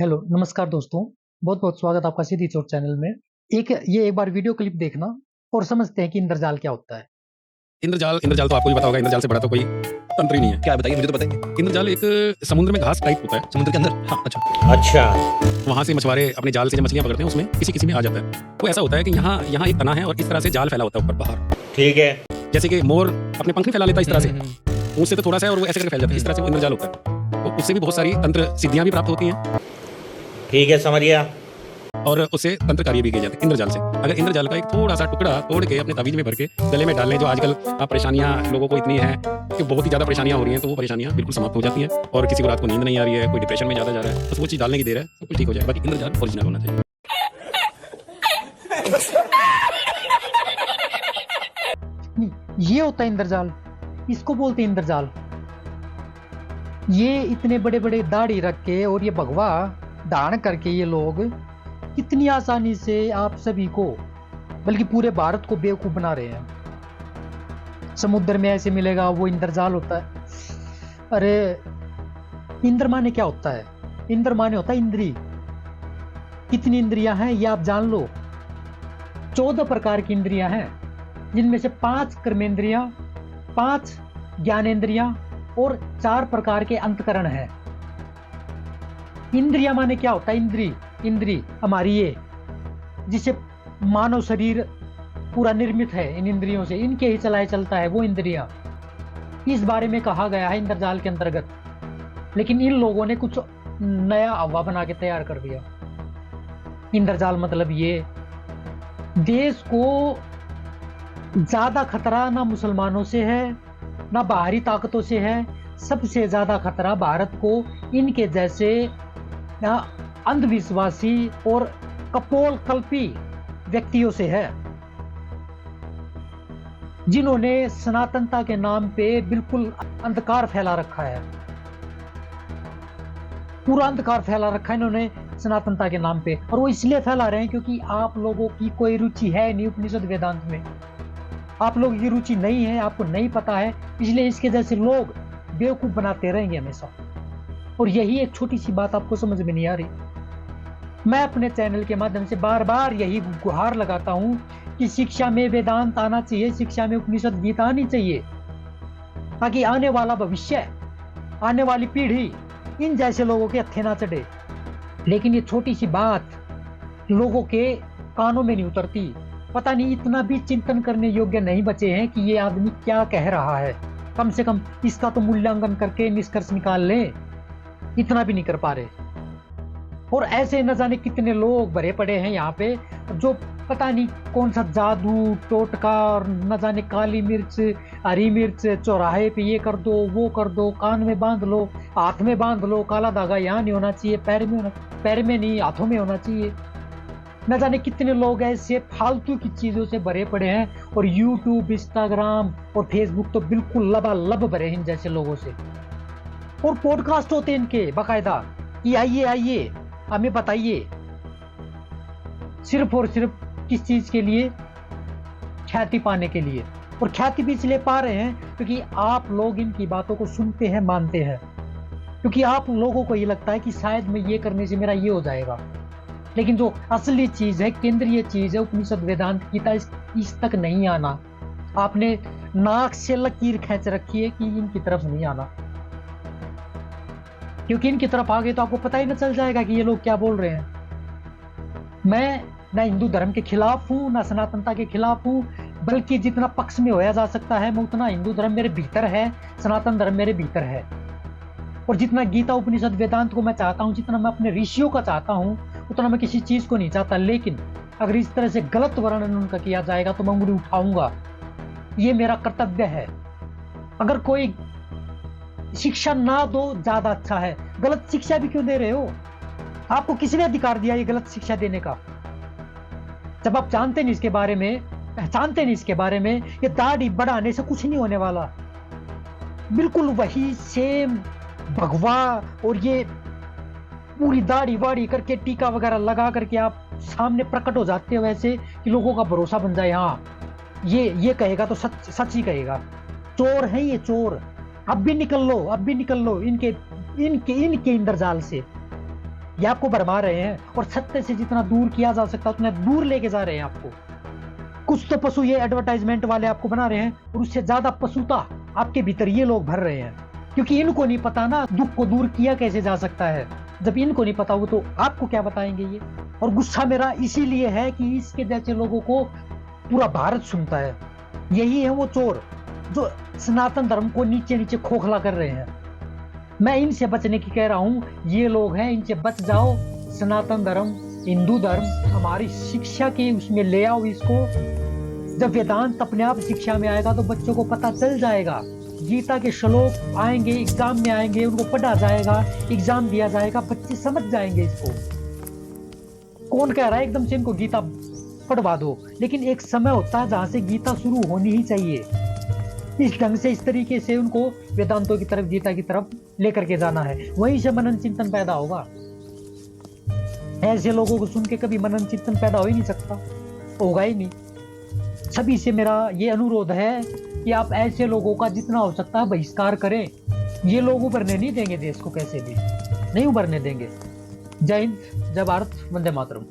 Hello, नमस्कार दोस्तों। बहुत-बहुत स्वागत आपका सीधी चोट चैनल में। एक बार वीडियो क्लिप देखना और समझते हैं कि इंद्रजाल क्या होता है। इंद्रजाल इंद्रजाल तो आपको भी पता होगा। इंद्रजाल से बड़ा तो कोई तंत्र ही नहीं है। क्या है बताइए, मुझे तो पता ही नहीं। इंद्रजाल एक समुद्र में घास टाइप होता है। समुद्र के अंदर? हाँ, अच्छा। वहाँ से मछुआरे अपने जाल से जो मछलियाँ पकड़ते हैं उसमें किसी-किसी में आ जाता है। वो ऐसा होता है कि यहाँ एक तना है और इस तरह से जाल फैला होता है ऊपर बाहर। ठीक है। जैसे कि मोर अपने पंख नहीं फैला लेता इस तरह से, ऊँट से तो थोड़ा सा है और वो ऐसे करके फैल जाता है। इस तरह से वो इंद्रजाल होता है। तो उससे भी बहुत सारी तंत्र सिद्धियाँ भी प्राप्त होती हैं ठीक है, समझ गया। और उससे तंत्र कार्य भी किए जाते हैं इंद्रजाल से। अगर इंद्रजाल का एक थोड़ा-सा टुकड़ा तोड़ के अपने ताबीज़ में भर के गले में डाल लें, जो आजकल परेशानियाँ लोगों को इतनी हैं कि बहुत ही ज़्यादा परेशानियाँ हो रही हैं, तो वो परेशानियाँ बिल्कुल समाप्त हो जाती हैं। और किसी को रात को नींद नहीं आ रही है, कोई डिप्रेशन में ज़्यादा जा रहा है, बस वो चीज़ डालने की देर है, सब कुछ ठीक हो जाएगा। बाकी इंद्रजाल ओरिजिनल होना चाहिए। ये होता है इंद्रजाल, इसको बोलते हैं इंद्रजाल। ये इतने बड़े-बड़े दाढ़ी रख के और ये भगवा धारण करके ये लोग कितनी आसानी से आप सभी को, बल्कि पूरे भारत को बेवकूफ बना रहे हैं। समुद्र में ऐसे मिलेगा, वो इंद्रजाल होता है। अरे इंद्र माने क्या होता है? इंद्र माने होता है इंद्री। कितनी इंद्रियां हैं ये आप जान लो। 14 प्रकार की इंद्रियां हैं, जिनमें से 5 कर्मेंद्रियां, 5 ज्ञानेंद्रियां और 4 प्रकार के अंतकरण हैं। इंद्रिया माने क्या होता है? इंद्री हमारी ये, जिसे मानव शरीर पूरा निर्मित है इन इंद्रियों से, इनके ही चलाए चलता है वो इंद्रियां। इस बारे में कहा गया है इंद्रजाल के अंतर्गत, लेकिन इन लोगों ने कुछ नया अफवाह बना के तैयार कर दिया। इंद्रजाल मतलब ये, देश को ज्यादा खतरा ना मुसलमानों से है ना बाहरी ताकतों से है, सबसे ज्यादा खतरा भारत को इनके जैसे अंधविश्वासी और कपोल कल्पी व्यक्तियों से है, जिन्होंने सनातनता के नाम पे बिल्कुल अंधकार फैला रखा है। पूरा अंधकार फैला रखा है इन्होंने सनातनता के नाम पे, और वो इसलिए फैला रहे हैं क्योंकि आप लोगों की कोई रुचि है नहीं उपनिषद वेदांत में। आप लोगों की रुचि नहीं है, आपको नहीं पता है, इसलिए इसके जैसे लोग बेवकूफ बनाते रहेंगे हमेशा। और यही एक छोटी सी बात आपको समझ में नहीं आ रही। मैं अपने चैनल के माध्यम से बार बार यही गुहार लगाता हूं कि शिक्षा में वेदांत आना चाहिए, शिक्षा में उपनिषद गीता आनी चाहिए, ताकि आने वाला भविष्य, आने वाली पीढ़ी इन जैसे लोगों के हत्थे ना चढ़े। लेकिन ये छोटी सी बात लोगों के कानों में नहीं उतरती। पता नहीं इतना भी चिंतन करने योग्य नहीं बचे हैं कि ये आदमी क्या कह रहा है। कम से कम इसका तो मूल्यांकन करके निष्कर्ष निकाल लें, इतना भी नहीं कर पा रहे। और ऐसे न जाने कितने लोग भरे पड़े हैं यहाँ पे, जो पता नहीं कौन सा जादू टोटका और न जाने काली मिर्च, हरी मिर्च, चौराहे पे ये कर दो, वो कर दो, कान में बांध लो, हाथ में बांध लो, काला धागा यहाँ नहीं होना चाहिए, पैर में नहीं, हाथों में होना चाहिए। न जाने कितने लोग ऐसे फालतू की चीजों से भरे पड़े हैं। और यूट्यूब, इंस्टाग्राम और फेसबुक तो बिल्कुल लबालब भरे हैं जैसे लोगों से। और पॉडकास्ट होते हैं इनके बाकायदा कि आइए हमें बताइए, सिर्फ और सिर्फ किस चीज के लिए? ख्याति पाने के लिए। और ख्याति भी इसलिए पा रहे हैं क्योंकि आप लोग इनकी बातों को सुनते हैं, मानते हैं, क्योंकि आप लोगों को ये लगता है कि शायद मैं ये करने से मेरा ये हो जाएगा। लेकिन जो असली चीज है, केंद्रीय चीज है, उपनिषद वेदांत गीता, इस तक नहीं आना। आपने नाक से लकीर खींच रखी है कि इनकी तरफ नहीं आना, क्योंकि इनकी तरफ आ गए तो आपको पता ही ना चल जाएगा कि ये लोग क्या बोल रहे हैं। मैं ना हिंदू धर्म के खिलाफ हूं, ना सनातनता के खिलाफ हूं, बल्कि जितना पक्ष में होया जा सकता है मैं उतना, हिंदू धर्म मेरे भीतर है, सनातन धर्म मेरे भीतर है। और जितना गीता उपनिषद वेदांत को मैं चाहता हूं, जितना मैं अपने ऋषियों का चाहता हूं, उतना मैं किसी चीज को नहीं चाहता। लेकिन अगर इस तरह से गलत वर्णन उनका किया जाएगा तो मैं उंगली उठाऊंगा, ये मेरा कर्तव्य है। अगर कोई शिक्षा ना दो ज्यादा अच्छा है। गलत शिक्षा भी क्यों दे रहे हो? आपको किसने अधिकार दिया ये गलत शिक्षा देने का? जब आप जानते नहीं इसके बारे में, पहचानते नहीं इसके बारे में, ये दाढ़ी बढ़ाने से कुछ नहीं होने वाला। बिल्कुल वही सेम भगवा और ये पूरी दाढ़ी वाड़ी करके टीका वगैरह लगा करके आप सामने प्रकट हो जाते हो ऐसे कि लोगों का भरोसा बन जाए। हाँ, ये कहेगा तो सच ही कहेगा। चोर है ये, चोर। अब भी निकल लो इनके इंद्रजाल से। ये आपको भरमा रहे हैं और सत्य से जितना दूर किया जा सकता है उतना दूर लेके जा रहे हैं आपको। कुछ तो पशु ये एडवर्टाइजमेंट वाले आपको बना रहे हैं और उससे ज्यादा पशुता आपके भीतर ये लोग भर रहे हैं, क्योंकि इनको नहीं पता ना दुख को दूर किया कैसे जा सकता है। जब इनको नहीं पता हो तो आपको क्या बताएंगे ये। और गुस्सा मेरा इसीलिए है कि इसके जैसे लोगों को पूरा भारत सुनता है। यही है वो चोर जो सनातन धर्म को नीचे नीचे खोखला कर रहे हैं। मैं इनसे बचने की कह रहा हूं, ये लोग हैं, इनसे बच जाओ। सनातन धर्म, हिंदू धर्म हमारी शिक्षा के उसमें ले आओ इसको। जब वेदांत अपने आप शिक्षा में आएगा तो बच्चों को पता चल जाएगा। गीता के श्लोक आएंगे, एग्जाम में आएंगे, उनको पढ़ा जाएगा, एग्जाम दिया जाएगा, बच्चे समझ जाएंगे इसको। कौन कह रहा है एकदम से इनको गीता पढ़वा दो, लेकिन एक समय होता है जहां से गीता शुरू होनी ही चाहिए। इस ढंग से, इस तरीके से उनको वेदांतों की तरफ, गीता की तरफ लेकर के जाना है। वहीं से मनन चिंतन पैदा होगा। ऐसे लोगों को सुन के कभी मनन चिंतन पैदा हो ही नहीं सकता, होगा ही नहीं। सभी से मेरा ये अनुरोध है कि आप ऐसे लोगों का जितना हो सकता है बहिष्कार करें। ये लोग उभरने नहीं देंगे देश को, कैसे भी नहीं उभरने देंगे। जय हिंद, जय भारत, वंदे मातरम।